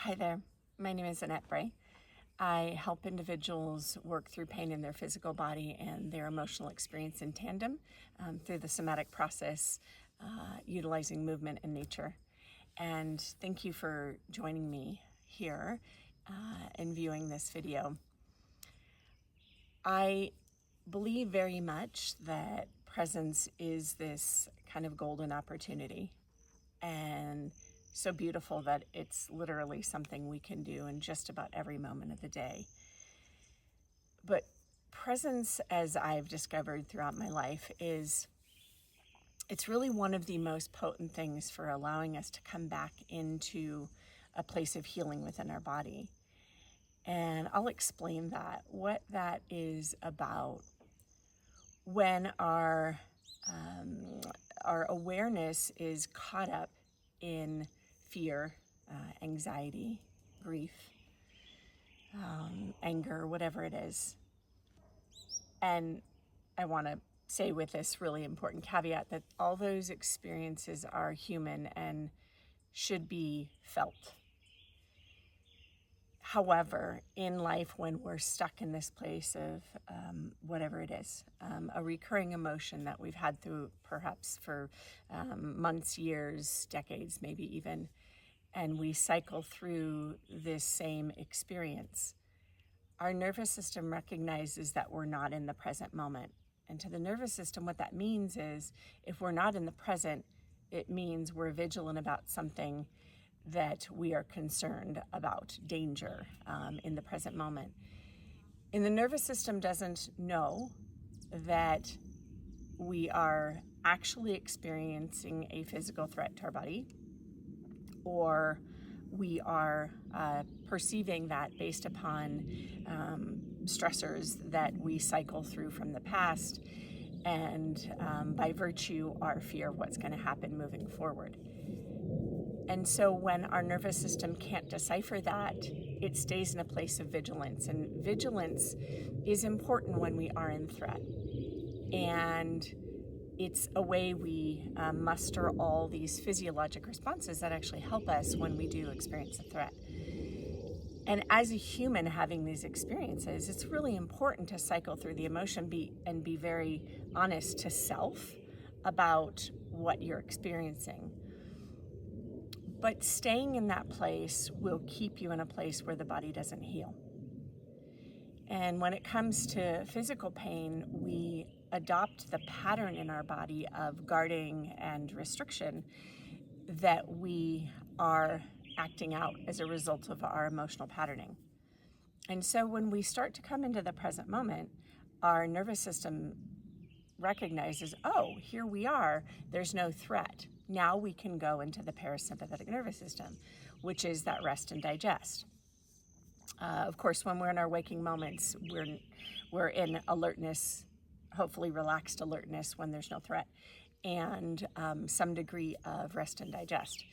Hi there, my name is Annette Bray. I help individuals work through pain in their physical body and their emotional experience in tandem through the somatic process, utilizing movement and nature. And thank you for joining me here and viewing this video. I believe very much that presence is this kind of golden opportunity, and so beautiful that it's literally something we can do in just about every moment of the day. But presence, as I've discovered throughout my life, it's really one of the most potent things for allowing us to come back into a place of healing within our body. And I'll explain what that is about. When our awareness is caught up in fear, anxiety, grief, anger, whatever it is. And I want to say with this really important caveat that all those experiences are human and should be felt. However, in life, when we're stuck in this place of whatever it is, a recurring emotion that we've had through perhaps for months, years, decades, maybe even, and we cycle through this same experience, our nervous system recognizes that we're not in the present moment. And to the nervous system, what that means is if we're not in the present, it means we're vigilant about something that we are concerned about, danger in the present moment. And the nervous system doesn't know that we are actually experiencing a physical threat to our body, or we are perceiving that based upon stressors that we cycle through from the past, and by virtue, our fear of what's going to happen moving forward. And so when our nervous system can't decipher that, it stays in a place of vigilance. And vigilance is important when we are in threat. And it's a way we muster all these physiologic responses that actually help us when we do experience a threat. And as a human having these experiences, it's really important to cycle through the emotion and be very honest to self about what you're experiencing. But staying in that place will keep you in a place where the body doesn't heal. And when it comes to physical pain, we adopt the pattern in our body of guarding and restriction that we are acting out as a result of our emotional patterning. And so when we start to come into the present moment, our nervous system recognizes, oh, here we are, there's no threat. Now we can go into the parasympathetic nervous system, which is that rest and digest. Of course, when we're in our waking moments, we're in alertness, hopefully relaxed alertness when there's no threat, and some degree of rest and digest.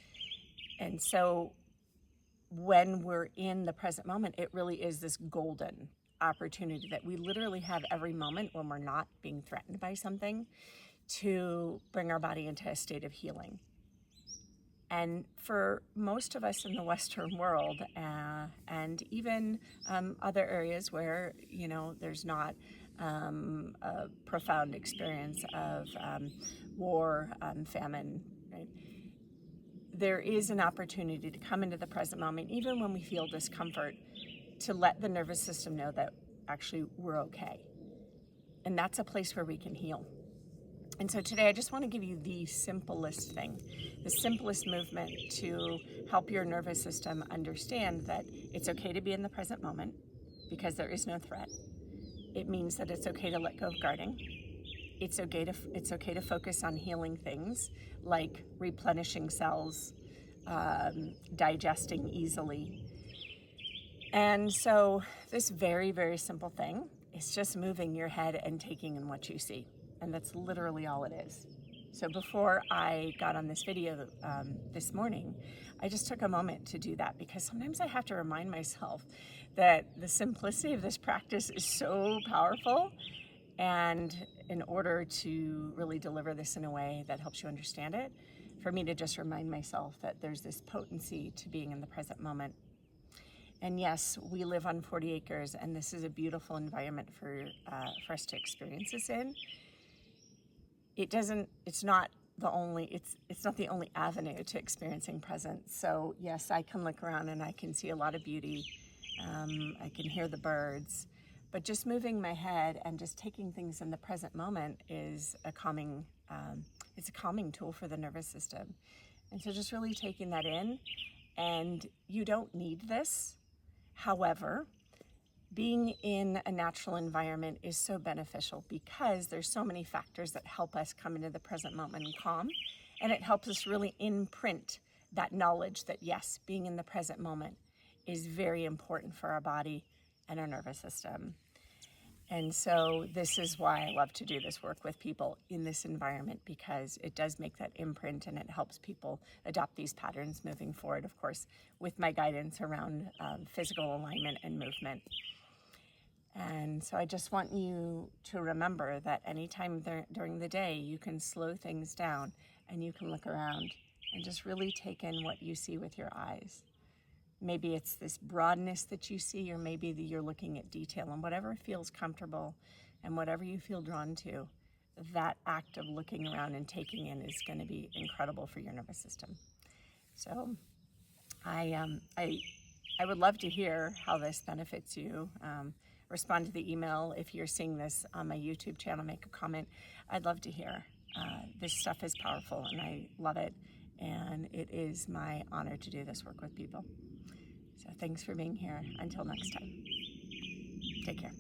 And so when we're in the present moment, it really is this golden opportunity that we literally have every moment when we're not being threatened by something to bring our body into a state of healing. And for most of us in the Western world, and even other areas where, there's not a profound experience of war, famine, right? There is an opportunity to come into the present moment, even when we feel discomfort, to let the nervous system know that actually we're okay. And that's a place where we can heal. And so today I just want to give you the simplest thing, the simplest movement to help your nervous system understand that it's okay to be in the present moment because there is no threat. It means that it's okay to let go of guarding. It's okay to focus on healing things like replenishing cells, digesting easily. And so this very, very simple thing is just moving your head and taking in what you see. And that's literally all it is. So before I got on this video this morning, I just took a moment to do that because sometimes I have to remind myself that the simplicity of this practice is so powerful. And in order to really deliver this in a way that helps you understand it, for me to just remind myself that there's this potency to being in the present moment And yes, we live on 40 acres, and this is a beautiful environment for us to experience this in. It's not the only avenue to experiencing presence. So yes, I can look around and I can see a lot of beauty. I can hear the birds, but just moving my head and just taking things in the present moment is it's a calming tool for the nervous system. And so just really taking that in, and you don't need this. However, being in a natural environment is so beneficial because there's so many factors that help us come into the present moment and calm. And it helps us really imprint that knowledge that yes, being in the present moment is very important for our body and our nervous system. And so this is why I love to do this work with people in this environment, because it does make that imprint and it helps people adopt these patterns moving forward, of course, with my guidance around physical alignment and movement. And so I just want you to remember that anytime during the day, you can slow things down and you can look around and just really take in what you see with your eyes. Maybe it's this broadness that you see, or maybe you're looking at detail, and whatever feels comfortable and whatever you feel drawn to, that act of looking around and taking in is going to be incredible for your nervous system. So I would love to hear how this benefits you. Respond to the email. If you're seeing this on my YouTube channel, make a comment. I'd love to hear. This stuff is powerful and I love it. And it is my honor to do this work with people. So thanks for being here. Until next time. Take care.